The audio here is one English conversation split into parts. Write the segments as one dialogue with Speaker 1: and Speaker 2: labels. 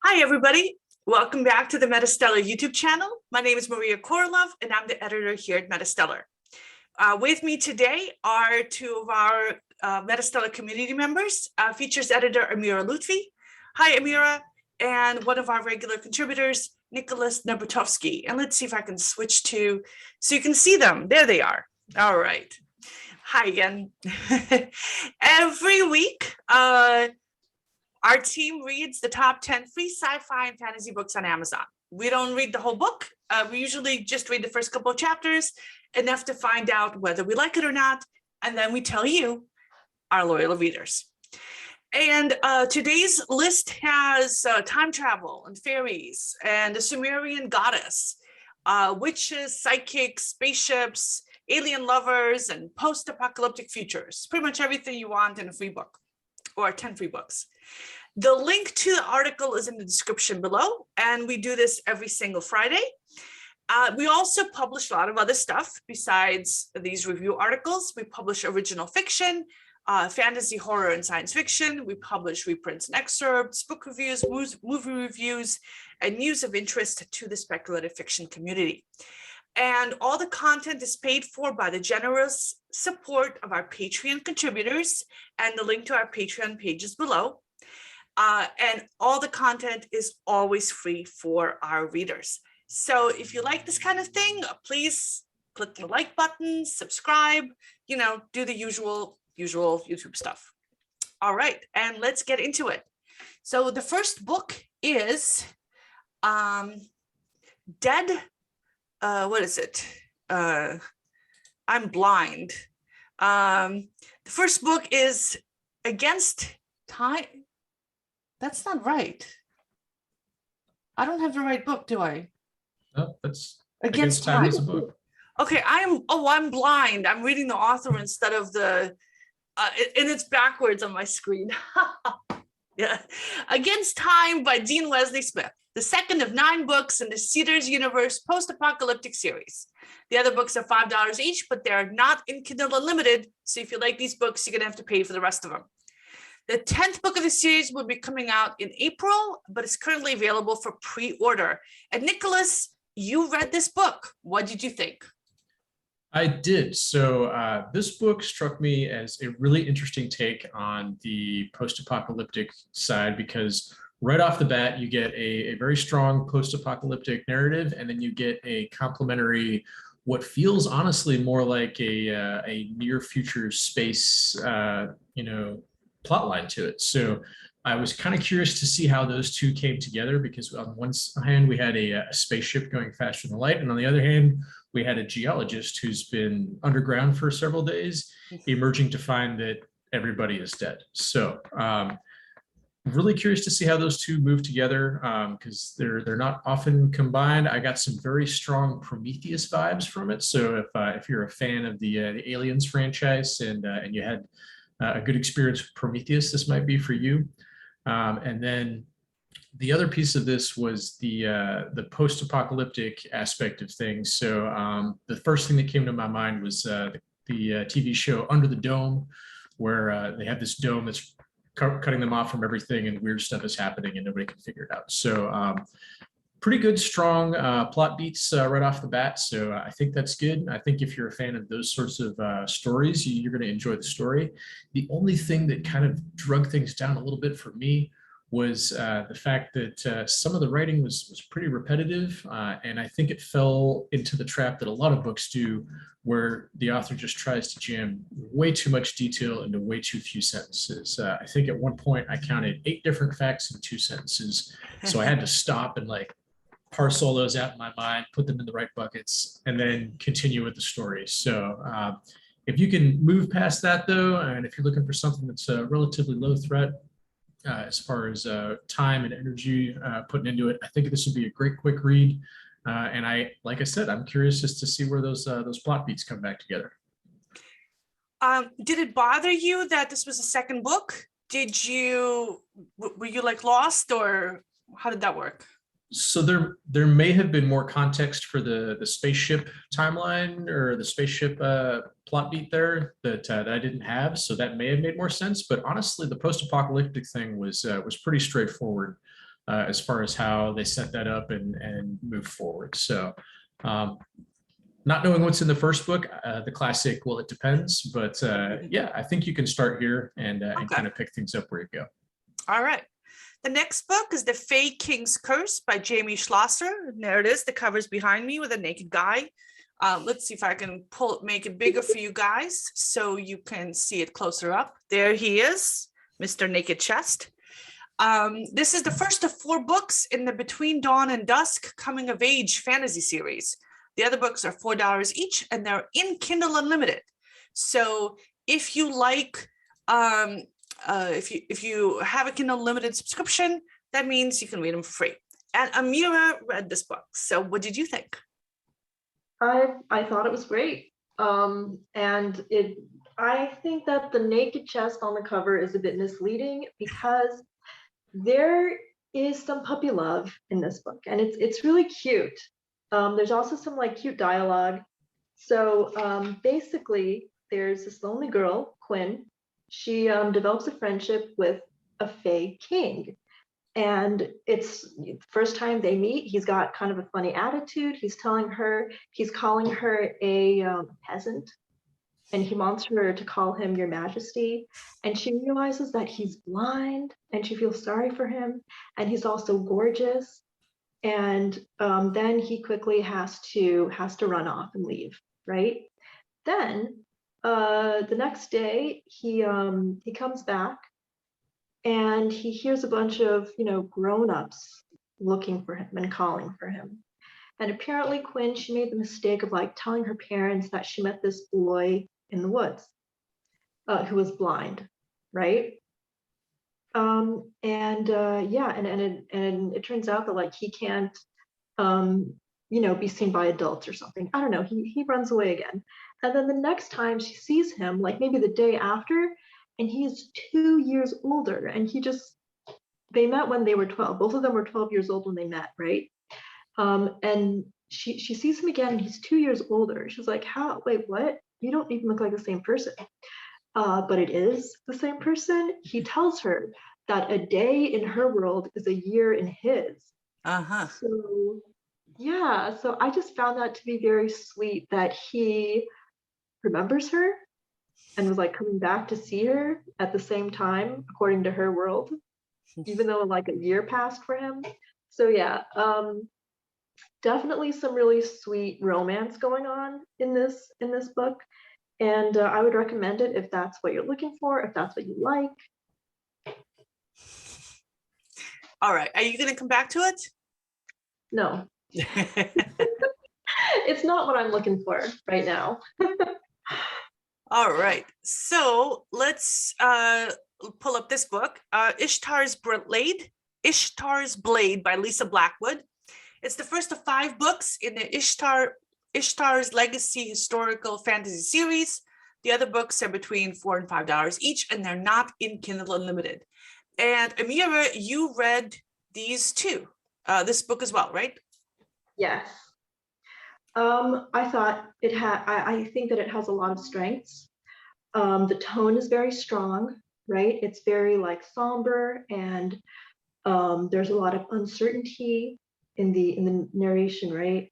Speaker 1: Hi, everybody. Welcome back to the MetaStellar YouTube channel. My name is Maria KOROLOV, and I'm the editor here at MetaStellar. With me today are two of our MetaStellar community members, features editor AMIRA LOUTFI. Hi, AMIRA, and one of our regular contributors, Nicholas NARBUTOVSKIH. And let's see if I can switch to, so you can see them. There they are. All right. Hi again. Every week, our team reads the top 10 free sci-fi and fantasy books on Amazon. We don't read the whole book. We usually just read the first couple of chapters, enough to find out whether we like it or not. And then we tell you, our loyal readers. And today's list has time travel and fairies and a Sumerian goddess, witches, psychics, spaceships, alien lovers, and post-apocalyptic futures. Pretty much everything you want in a free book, or 10 free books. The link to the article is in the description below, and we do this every single Friday. We also publish a lot of other stuff besides these review articles. We publish original fiction, fantasy, horror, and science fiction. We publish reprints and excerpts, book reviews, movie reviews, and news of interest to the speculative fiction community. And all the content is paid for by the generous support of our Patreon contributors, and the link to our Patreon page is below. And all the content is always free for our readers. So if you like this kind of thing, please click the like button, subscribe, do the usual YouTube stuff. All right, and let's get into it. So the first book is Dead. What is it? I'm blind. The first book is Against Time. That's not right. I don't have the right book, do I?
Speaker 2: No, that's
Speaker 1: Against Time
Speaker 2: is a book.
Speaker 1: Okay, I'm blind. I'm reading the author instead of the, and it's backwards on my screen. Yeah, Against Time by Dean Wesley Smith, the second of 9 books in the Cedars Universe post-apocalyptic series. The other books are $5 each, but they're not in Kindle Unlimited. So if you like these books, you're gonna have to pay for the rest of them. The 10th book of the series will be coming out in April, but it's currently available for pre-order. And Nicholas, you read this book. What did you think?
Speaker 2: I did. So this book struck me as a really interesting take on the post-apocalyptic side, because right off the bat, you get a very strong post-apocalyptic narrative, and then you get a complementary, what feels honestly more like a near future space, plot line to it. So I was kind of curious to see how those two came together, because on one hand, we had a spaceship going faster than light, and on the other hand, we had a geologist who's been underground for several days, emerging to find that everybody is dead. So really curious to see how those two move together, because they're not often combined. I got some very strong Prometheus vibes from it. So if you're a fan of the Aliens franchise and you had a good experience with Prometheus, this might be for you. And then the other piece of this was the post-apocalyptic aspect of things. So the first thing that came to my mind was the TV show Under the Dome, where they have this dome that's cutting them off from everything, and weird stuff is happening and nobody can figure it out. So pretty good, strong plot beats right off the bat. So I think that's good. I think if you're a fan of those sorts of stories, you're going to enjoy the story. The only thing that kind of drug things down a little bit for me was the fact that some of the writing was pretty repetitive, and I think it fell into the trap that a lot of books do, where the author just tries to jam way too much detail into way too few sentences. I think at one point I counted 8 different facts in 2 sentences, so I had to stop and parse all those out in my mind, put them in the right buckets, and then continue with the story. So if you can move past that, though, and if you're looking for something that's a relatively low threat as far as time and energy putting into it, I think this would be a great quick read. And like I said, I'm curious just to see where those plot beats come back together.
Speaker 1: Did it bother you that this was a second book? Were you lost, or how did that work?
Speaker 2: So there may have been more context for the spaceship timeline or the spaceship plot beat there that I didn't have, so that may have made more sense. But honestly, the post-apocalyptic thing was pretty straightforward. as far as how they set that up and move forward. So not knowing what's in the first book, the classic, well, it depends. But yeah, I think you can start here and kind of pick things up where you go.
Speaker 1: All right. The next book is The Fae King's Curse by Jamie Schlosser. And there it is. The cover's behind me with a naked guy. Let's see if I can make it bigger for you guys so you can see it closer up. There he is, Mr. Naked Chest. This is the first of 4 books in the Between Dawn and Dusk coming of age fantasy series. The other books are $4 each and they're in Kindle Unlimited. So if you like, if you have a Kindle Unlimited subscription, that means you can read them for free. And AMIRA read this book. So what did you think?
Speaker 3: I thought it was great. I think that the naked chest on the cover is a bit misleading because there is some puppy love in this book, and it's really cute. There's also some like cute dialogue. So basically, there's this lonely girl, Quinn. She develops a friendship with a Fae king. And it's the first time they meet. He's got kind of a funny attitude. He's calling her a peasant, and he wants her to call him Your Majesty. And she realizes that he's blind, and she feels sorry for him. And he's also gorgeous. And then he quickly has to run off and leave, right? Then the next day he comes back. And he hears a bunch of, grown-ups looking for him and calling for him. And apparently Quinn, she made the mistake of like telling her parents that she met this boy in the woods who was blind, right? Yeah, and it turns out that like he can't, be seen by adults or something. I don't know. He runs away again. And then the next time she sees him, like maybe the day after, and he's 2 years older, and they met when they were 12. Both of them were 12 years old when they met, right? And she sees him again, and he's 2 years older. She's like, wait, what? You don't even look like the same person. But it is the same person. He tells her that a day in her world is a year in his.
Speaker 1: Uh-huh.
Speaker 3: So yeah, so I just found that to be very sweet that he remembers her and was like coming back to see her at the same time, according to her world, even though like a year passed for him. So yeah, definitely some really sweet romance going on in this book. And I would recommend it if that's what you're looking for, if that's what you like.
Speaker 1: All right, are you gonna come back to it?
Speaker 3: No. It's not what I'm looking for right now.
Speaker 1: All right, so let's pull up this book, Ishtar's Blade by Lisa Blackwood. It's the first of 5 books in the Ishtar's Legacy historical fantasy series. The other books are between $4 and $5 each, and they're not in Kindle Unlimited. And AMIRA, you read these too, this book as well, right?
Speaker 3: Yes. I thought I think that it has a lot of strengths. The tone is very strong, right? It's very like somber, and there's a lot of uncertainty in the narration, right?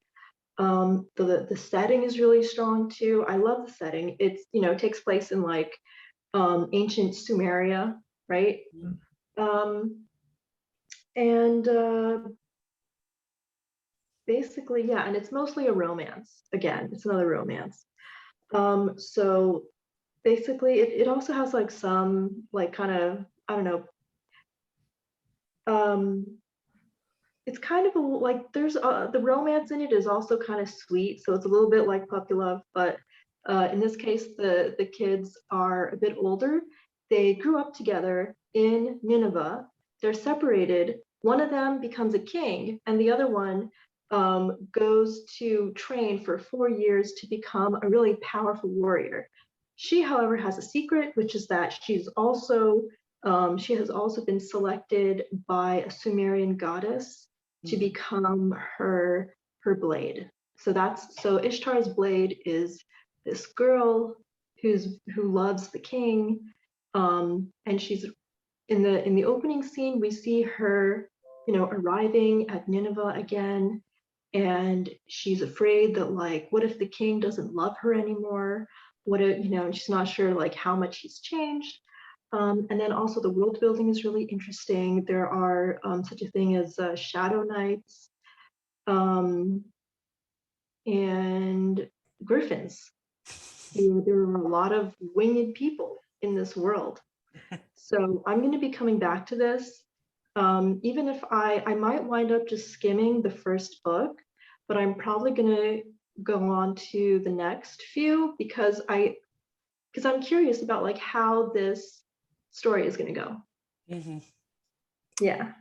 Speaker 3: The setting is really strong too. I love the setting. It's, it takes place in like ancient Sumeria, right? Basically, yeah, and it's mostly a romance. Again, it's another romance. So basically it also has like some like kind of, I don't know, it's kind of like there's the romance in it is also kind of sweet, so it's a little bit like puppy love, but in this case the kids are a bit older. They grew up together in Nineveh. They're separated. One of them becomes a king, and the other one goes to train for 4 years to become a really powerful warrior. She, however, has a secret, which is that she has also been selected by a Sumerian goddess to become her blade. So Ishtar's blade is this girl who loves the king, and she's in the opening scene. We see her arriving at Nineveh again, and she's afraid that, like, what if the king doesn't love her anymore? What if, she's not sure like how much he's changed. And then also the world building is really interesting. There are such a thing as shadow knights and griffins. There are a lot of winged people in this world. So I'm going to be coming back to this. Even if I might wind up just skimming the first book, but I'm probably going to go on to the next few because I'm curious about like how this story is going to go.
Speaker 1: Mhm.
Speaker 3: Yeah.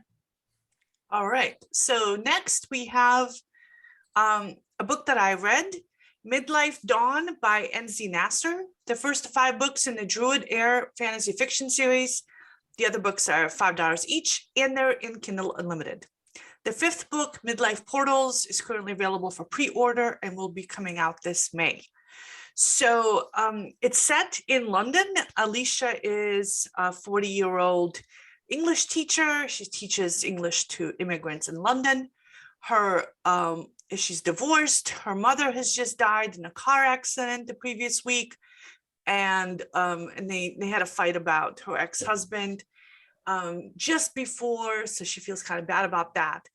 Speaker 1: All right. So next we have a book that I read, Midlife Dawn by NZ Nasser. The first 5 books in the Druid Air fantasy fiction series. The other books are $5 each, and they're in Kindle Unlimited. The 5th book, Midlife Portals, is currently available for pre-order and will be coming out this May. So it's set in London. Alicia is a 40-year-old English teacher. She teaches English to immigrants in London. She's divorced. Her mother has just died in a car accident the previous week. And they had a fight about her ex-husband just before, so she feels kind of bad about that.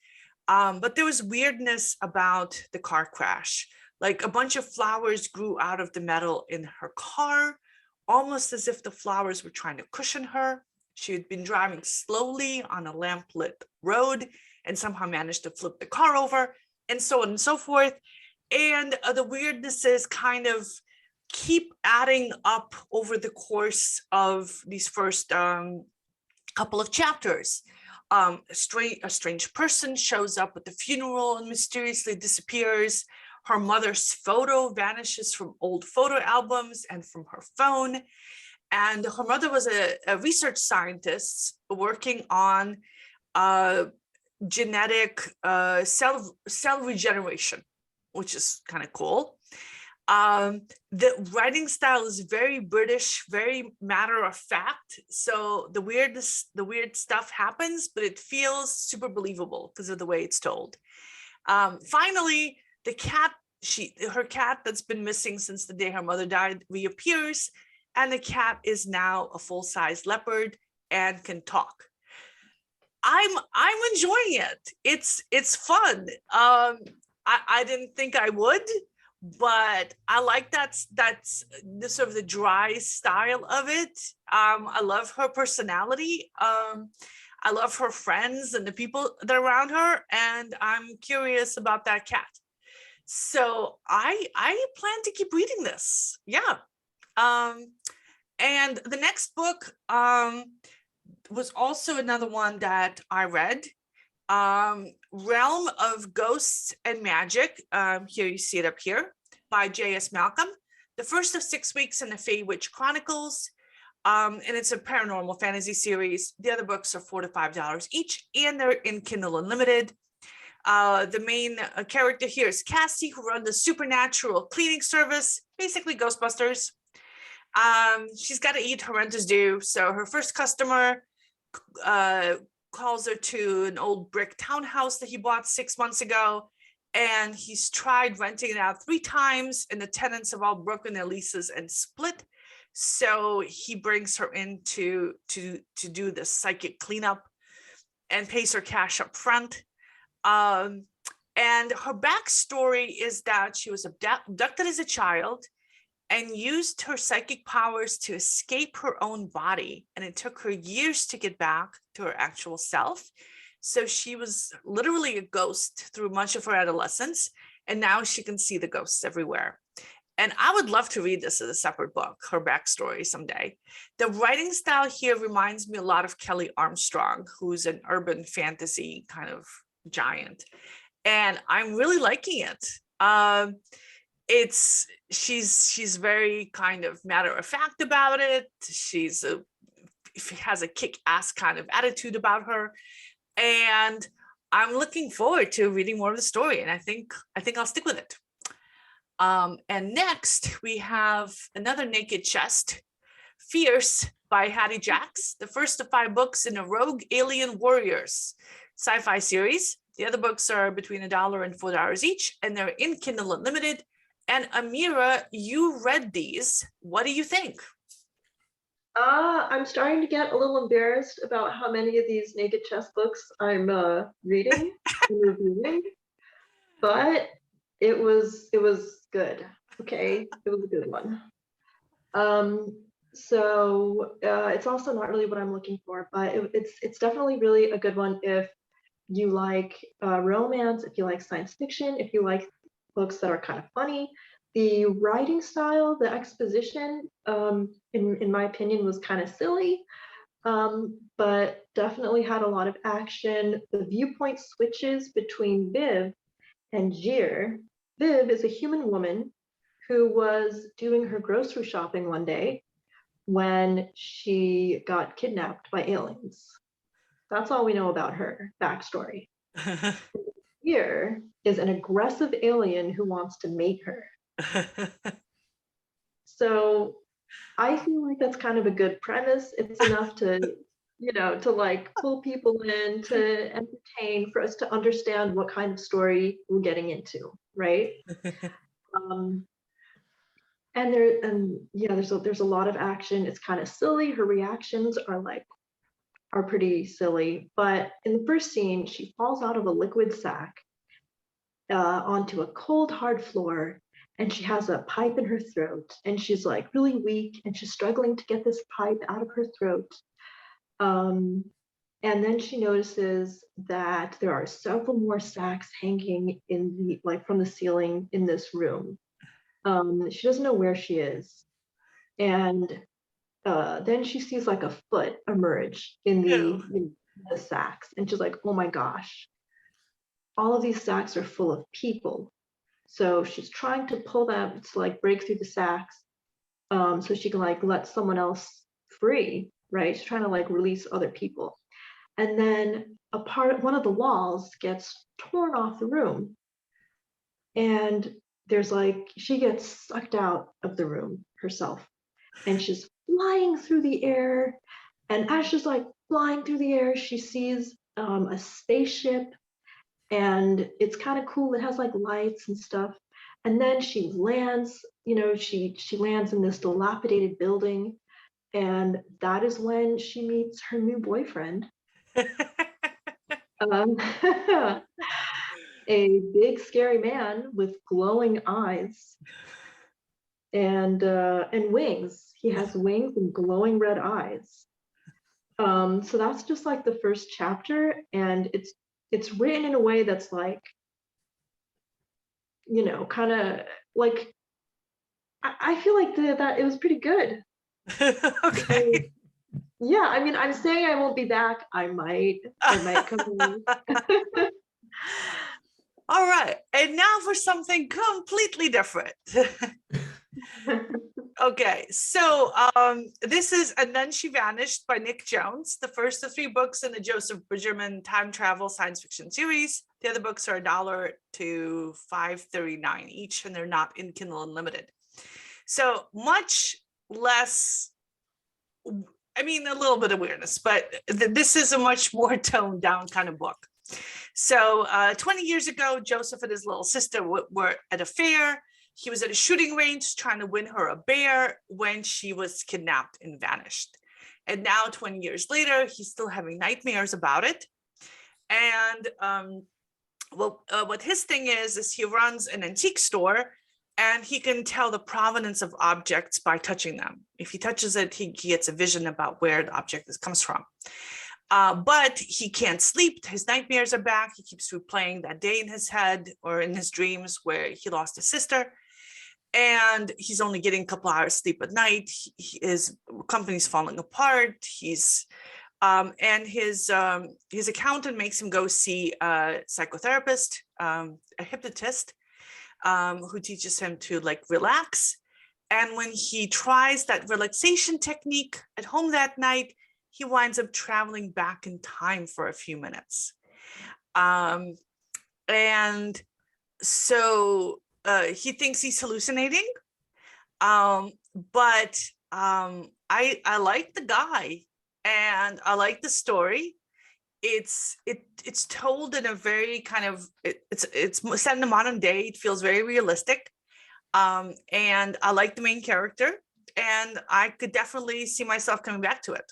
Speaker 1: But there was weirdness about the car crash. Like a bunch of flowers grew out of the metal in her car, almost as if the flowers were trying to cushion her. She had been driving slowly on a lamplit road and somehow managed to flip the car over, and so on and so forth. And the weirdnesses kind of keep adding up over the course of these first couple of chapters. A strange person shows up at the funeral and mysteriously disappears. Her mother's photo vanishes from old photo albums and from her phone. And her mother was a research scientist working on genetic cell regeneration, which is kind of cool. The writing style is very British, very matter of fact. So the weird stuff happens, but it feels super believable because of the way it's told. Finally, the cat, her cat that's been missing since the day her mother died reappears, and the cat is now a full-size leopard and can talk. I'm enjoying it. It's fun. I didn't think I would, but I like that's the sort of the dry style of it. I love her personality. I love her friends and the people that are around her, and I'm curious about that cat. So I plan to keep reading this. Yeah. And the next book was also another one that I read. Realm of Ghosts and Magic. Here you see it up here by J.S. Malcom. The first of 6 weeks in the Fey Witch Chronicles. And it's a paranormal fantasy series. The other books are $4 to $5 each, and they're in Kindle Unlimited. The main character here is Cassie, who runs a supernatural cleaning service, basically Ghostbusters. She's got to eat, her rent is due. So her first customer calls her to an old brick townhouse that he bought 6 months ago. And he's tried renting it out 3 times, and the tenants have all broken their leases and split. So he brings her in to do the psychic cleanup and pays her cash up front. And her backstory is that she was abducted as a child and used her psychic powers to escape her own body. And it took her years to get back to her actual self. So she was literally a ghost through much of her adolescence. And now she can see the ghosts everywhere. And I would love to read this as a separate book, her backstory someday. The writing style here reminds me a lot of Kelly Armstrong, who's an urban fantasy kind of giant. And I'm really liking it. She's very kind of matter of fact about it. She has a kick-ass kind of attitude about her. And I'm looking forward to reading more of the story. And I think I'll stick with it. And next we have another Naked Chest, Fierce by Hattie Jacks, the first of 5 books in the Rogue Alien Warriors Sci-Fi series. The other books are between $1 and $4 each, and they're in Kindle Unlimited. And Amira, you read these. What do you think?
Speaker 3: I'm starting to get a little embarrassed about how many of these naked chess books I'm reading and reviewing, but it was good. Okay, it was a good one. So it's also not really what I'm looking for, but it's definitely really a good one if you like romance, if you like science fiction, if you like books that are kind of funny. The writing style, the exposition, in my opinion, was kind of silly, but definitely had a lot of action. The viewpoint switches between Viv and Jir. Viv is a human woman who was doing her grocery shopping one day when she got kidnapped by aliens. That's all we know about her backstory. Here is an aggressive alien who wants to mate her. So I feel like that's kind of a good premise. It's enough to, to like pull people in, to entertain, for us to understand what kind of story we're getting into, right? And there's a lot of action. It's kind of silly. Her reactions are pretty silly. But in the first scene, she falls out of a liquid sack onto a cold, hard floor, and she has a pipe in her throat, and she's like really weak, and she's struggling to get this pipe out of her throat. And then she notices that there are several more sacks hanging from the ceiling in this room. She doesn't know where she is, and then she sees like a foot emerge in the sacks, and she's like, oh my gosh, all of these sacks are full of people. So she's trying to pull them to like break through the sacks, so she can like let someone else free, right? She's trying to like release other people. And then one of the walls gets torn off the room, and she gets sucked out of the room herself, and she's flying through the air. And as she's like flying through the air, she sees a spaceship, and it's kind of cool. It has like lights and stuff. And then she lands, she lands in this dilapidated building, and that is when she meets her new boyfriend. A big scary man with glowing eyes and wings. He has wings and glowing red eyes. So that's just like the first chapter, and it's written in a way that's like, kind of like, I feel like that it was pretty good.
Speaker 1: Okay.
Speaker 3: Yeah, I mean, I'm saying I won't be back. I might come in.
Speaker 1: All right, and now for something completely different. Okay, so this is And Then She Vanished by Nick Jones, the first of 3 books in the Joseph Bridgerman time travel science fiction series. The other books are $1 to $5.39 each, and they're not in Kindle Unlimited. So much less, I mean, a little bit of weirdness, but this is a much more toned down kind of book. So 20 years ago, Joseph and his little sister were at a fair. He was at a shooting range trying to win her a bear when she was kidnapped and vanished. And now 20 years later, he's still having nightmares about it. And what his thing is he runs an antique store, and he can tell the provenance of objects by touching them. If he touches it, he gets a vision about where the object comes from. But he can't sleep. His nightmares are back. He keeps replaying that day in his head or in his dreams where he lost his sister. And he's only getting a couple hours sleep at night. His company's falling apart. And his accountant makes him go see a psychotherapist, a hypnotist, who teaches him to like relax. And when he tries that relaxation technique at home that night, he winds up traveling back in time for a few minutes. And so he thinks he's hallucinating, but I like the guy, and I like the story. it's told in a very kind of it's set in the modern day. It feels very realistic, and I like the main character, and I could definitely see myself coming back to it.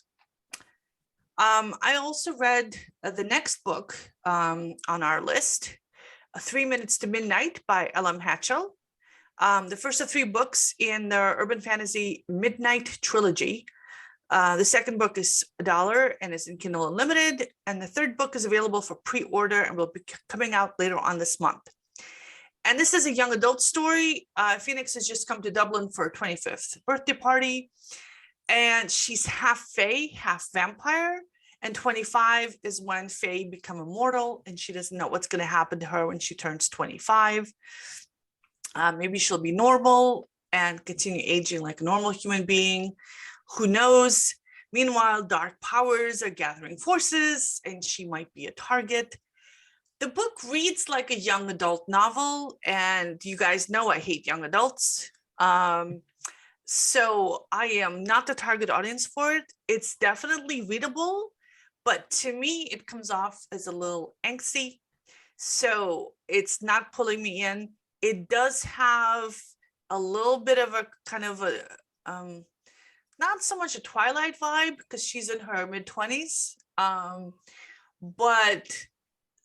Speaker 1: I also read the next book on our list, 3 Minutes to Midnight by Hatchell. The first of 3 books in the urban fantasy Midnight trilogy. The second book is $1 and is in Kindle Unlimited, and the third book is available for pre-order and will be coming out later on this month. And this is a young adult story. Phoenix has just come to Dublin for her 25th birthday party, and she's half fae, half vampire, and 25 is when fae become immortal, and she doesn't know what's going to happen to her when she turns 25. Maybe she'll be normal and continue aging like a normal human being. Who knows? Meanwhile, dark powers are gathering forces, and she might be a target. The book reads like a young adult novel, and you guys know I hate young adults. So I am not the target audience for it. It's definitely readable, but to me, it comes off as a little angsty. So it's not pulling me in. It does have a little bit of a kind of a, not so much a Twilight vibe because she's in her mid-20s, but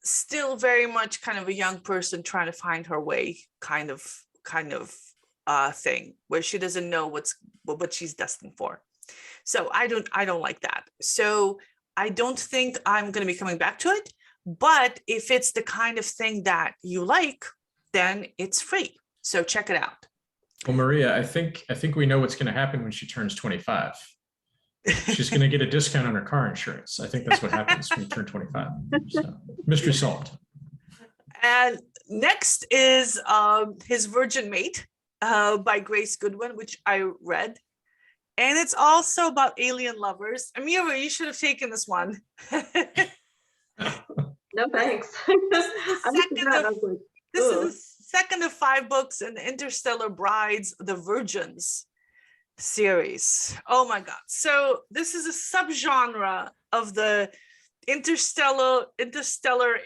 Speaker 1: still very much kind of a young person trying to find her way kind of thing where she doesn't know what she's destined for. So I don't like that. So I don't think I'm going to be coming back to it, but if it's the kind of thing that you like, then it's free. So check it out.
Speaker 2: Well, Maria, I think we know what's going to happen when she turns 25. She's going to get a discount on her car insurance. I think that's what happens when you turn 25. So, mystery solved.
Speaker 1: And next is His Virgin Mate by Grace Goodwin, which I read. And it's also about alien lovers. AMIRA, you should have taken this one.
Speaker 3: No, thanks.
Speaker 1: This is the second of 5 books in the Interstellar Brides, the Virgins series. Oh my God. So this is a subgenre of the interstellar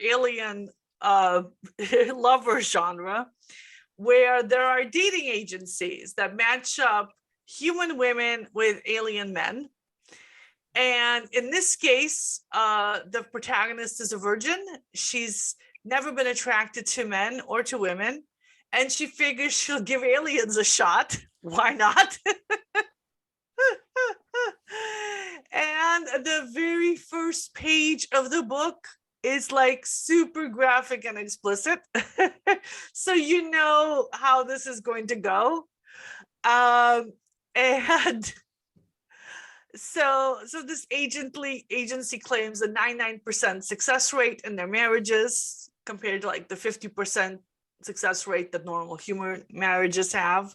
Speaker 1: alien lover genre, where there are dating agencies that match up human women with alien men. And in this case, the protagonist is a virgin. She's never been attracted to men or to women, and she figures she'll give aliens a shot. Why not? And the very first page of the book is like super graphic and explicit. So you know how this is going to go. And so this agency claims a 99% success rate in their marriages, compared to like the 50% success rate that normal human marriages have.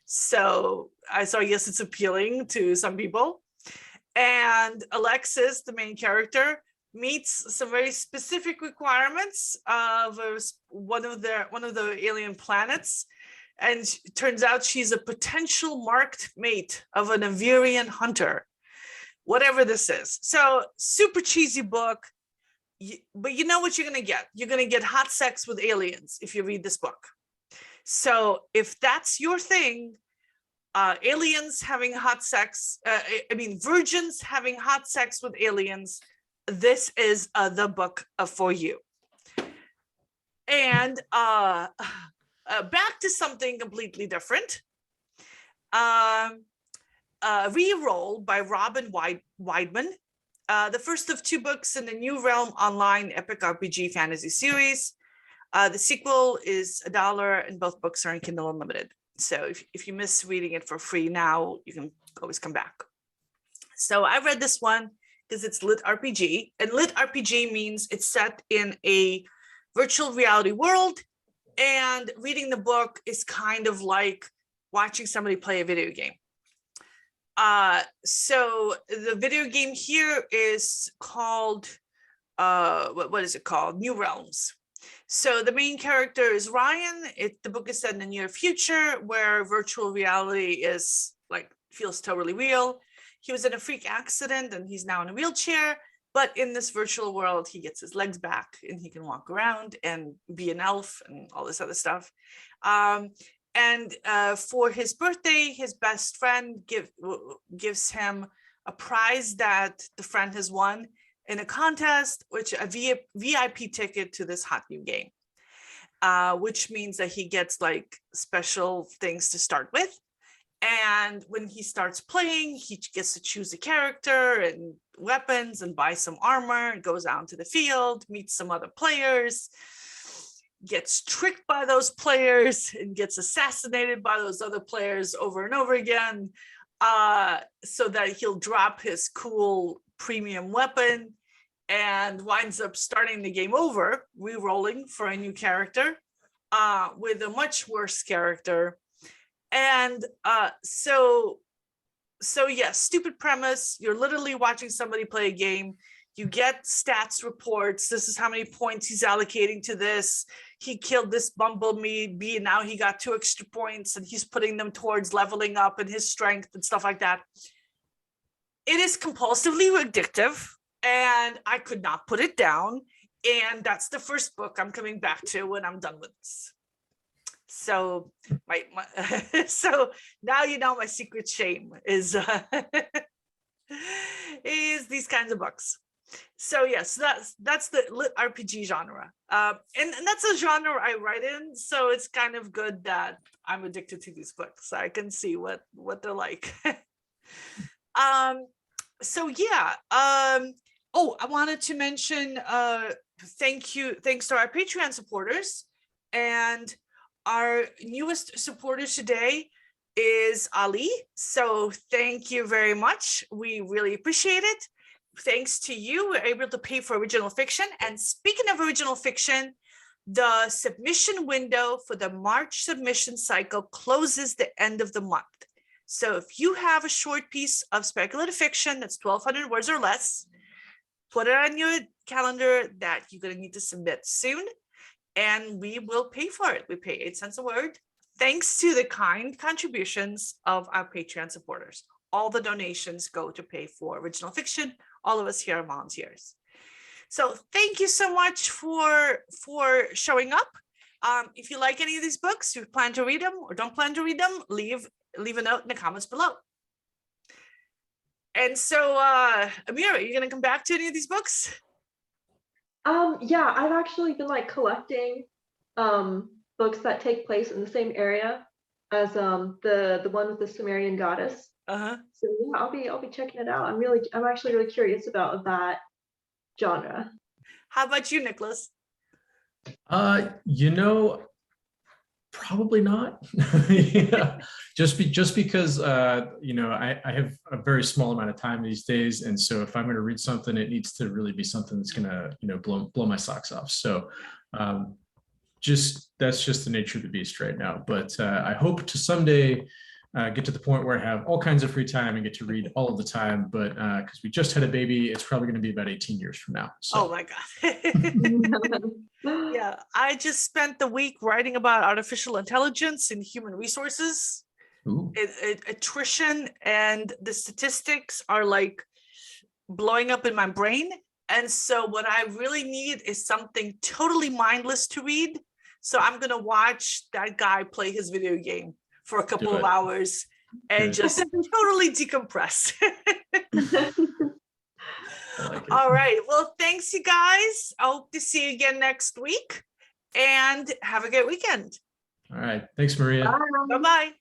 Speaker 1: So I guess it's appealing to some people. And Alexis, the main character, meets some very specific requirements of one of the alien planets. And it turns out she's a potential marked mate of an Avirian hunter, whatever this is. So super cheesy book. But you know what you're going to get? You're going to get hot sex with aliens if you read this book. So if that's your thing, aliens having hot sex, virgins having hot sex with aliens, this is the book for you. And back to something completely different. Reroll by Robyn Wideman. The first of 2 books in the New Realm Online Epic RPG Fantasy series. The sequel is $1, and both books are in Kindle Unlimited. So if you miss reading it for free now, you can always come back. So I read this one because it's lit RPG, and lit RPG means it's set in a virtual reality world, and reading the book is kind of like watching somebody play a video game. So the video game here is called, what is it called? New Realms. So the main character is Ryan. The book is set in the near future where virtual reality is like, feels totally real. He was in a freak accident and he's now in a wheelchair, But in this virtual world, he gets his legs back and he can walk around and be an elf and all this other stuff. And for his birthday, his best friend gives him a prize that the friend has won in a contest, which a VIP ticket to this hot new game, which means that he gets like special things to start with. And when he starts playing, he gets to choose a character and weapons and buy some armor, and goes out into the field, meets some other players, gets tricked by those players and gets assassinated by those other players over and over again, so that he'll drop his cool premium weapon and winds up starting the game over, re-rolling for a new character with a much worse character. And so yeah, stupid premise. You're literally watching somebody play a game. You get stats reports. This is how many points he's allocating to this. He killed this bumblebee bee, and now he got 2 extra points, and he's putting them towards leveling up and his strength and stuff like that. It is compulsively addictive, and I could not put it down. And that's the first book I'm coming back to when I'm done with this. So so now you know my secret shame is is these kinds of books. So yes, that's the lit RPG genre, and that's a genre I write in. So it's kind of good that I'm addicted to these books. I can see what they're like. So yeah. Oh, I wanted to mention thanks to our Patreon supporters, and our newest supporter today is Ali. So thank you very much. We really appreciate it. Thanks to you, we're able to pay for original fiction. And speaking of original fiction, the submission window for the March submission cycle closes the end of the month. So if you have a short piece of speculative fiction that's 1,200 words or less, put it on your calendar that you're going to need to submit soon, and we will pay for it. We pay 8 cents a word, thanks to the kind contributions of our Patreon supporters. All the donations go to pay for original fiction. All of us here are volunteers. So thank you so much for showing up. If you like any of these books, you plan to read them or don't plan to read them, leave a note in the comments below. And so, AMIRA, are you going to come back to any of these books?
Speaker 3: Yeah, I've actually been like collecting books that take place in the same area as the one with the Sumerian goddess. So yeah, I'll be checking it out. I'm actually really curious about that genre.
Speaker 1: How about you, Nicholas?
Speaker 2: You know, probably not. Yeah. Just because you know, I have a very small amount of time these days, and so if I'm going to read something, it needs to really be something that's going to, you know, blow my socks off. So that's just the nature of the beast right now. But I hope to someday get to the point where I have all kinds of free time and get to read all of the time. But because we just had a baby, it's probably going to be about 18 years from now. So. Oh
Speaker 1: my God. Yeah, I just spent the week writing about artificial intelligence and human resources. Attrition and the statistics are like blowing up in my brain. And so what I really need is something totally mindless to read. So I'm going to watch that guy play his video game for a couple of hours and just totally decompress. All right. Well, thanks, you guys. I hope to see you again next week, and have a great weekend.
Speaker 2: All right. Thanks, Maria.
Speaker 3: Bye.
Speaker 1: Bye-bye.